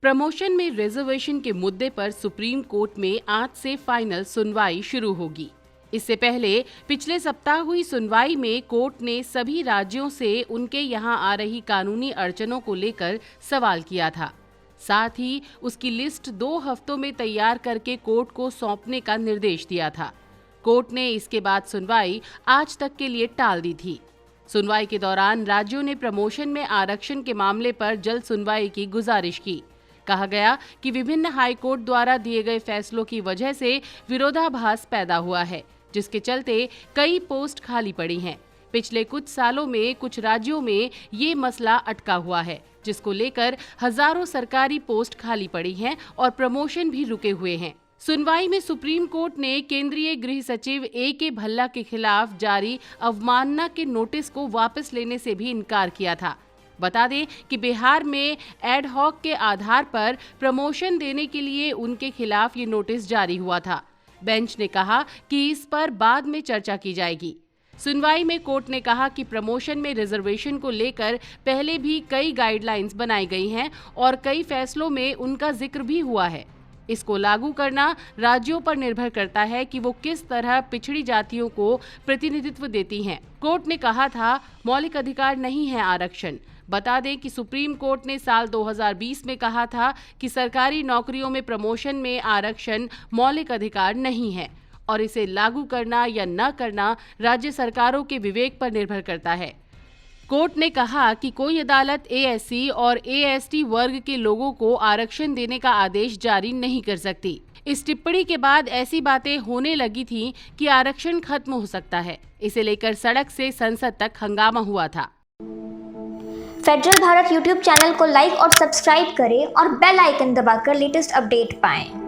Promotion में reservation के मुद्दे पर सुप्रीम कोर्ट में आज से फाइनल सुनवाई शुरू होगी। इससे पहले पिछले सप्ताह हुई सुनवाई में कोर्ट ने सभी राज्यों से उनके यहां आ रही कानूनी अड़चनों को लेकर सवाल किया था। साथ ही उसकी लिस्ट 2 हफ्तों में तैयार करके कोर्ट को सौंपने का निर्देश दिया था। कोर्ट ने इसके बाद सुनवाई आज तक के लिए टाल दी थी। सुनवाई के दौरान राज्यों ने प्रमोशन में आरक्षण के मामले पर जल्द सुनवाई की गुजारिश की। कहा गया कि विभिन्न हाई कोर्ट द्वारा दिए गए फैसलों की वजह से विरोधाभास पैदा हुआ है, जिसके चलते कई पोस्ट खाली पड़ी हैं। पिछले कुछ सालों में कुछ राज्यों में ये मसला अटका हुआ है, जिसको लेकर हजारों सरकारी पोस्ट खाली पड़ी हैं और प्रमोशन भी रुके हुए हैं। सुनवाई में सुप्रीम कोर्ट ने केंद्रीय गृह सचिव A.K. भल्ला के खिलाफ जारी अवमानना के नोटिस को वापस लेने से भी इनकार किया था। बता दें कि बिहार में एड हॉक के आधार पर प्रमोशन देने के लिए उनके खिलाफ ये नोटिस जारी हुआ था। बेंच ने कहा कि इस पर बाद में चर्चा की जाएगी। सुनवाई में कोर्ट ने कहा कि प्रमोशन में रिजर्वेशन को लेकर पहले भी कई गाइडलाइंस बनाई गई हैं और कई फैसलों में उनका जिक्र भी हुआ है। इसको लागू करना राज्यों पर निर्भर करता है कि वो किस तरह पिछड़ी जातियों को प्रतिनिधित्व देती हैं। कोर्ट ने कहा था, मौलिक अधिकार नहीं है आरक्षण। बता दें कि सुप्रीम कोर्ट ने साल 2020 में कहा था कि सरकारी नौकरियों में प्रमोशन में आरक्षण मौलिक अधिकार नहीं है और इसे लागू करना या न करना राज्य सरकारों के विवेक पर निर्भर करता है। कोर्ट ने कहा कि कोई अदालत ASC और AST वर्ग के लोगों को आरक्षण देने का आदेश जारी नहीं कर सकती। इस टिप्पणी के बाद ऐसी बातें होने लगी थीं कि आरक्षण खत्म हो सकता है। इसे लेकर सड़क से संसद तक हंगामा हुआ था। फेडरल भारत YouTube चैनल को लाइक और सब्सक्राइब करें और बेल आइकन दबाकर लेटेस्ट अपडेट पाएं।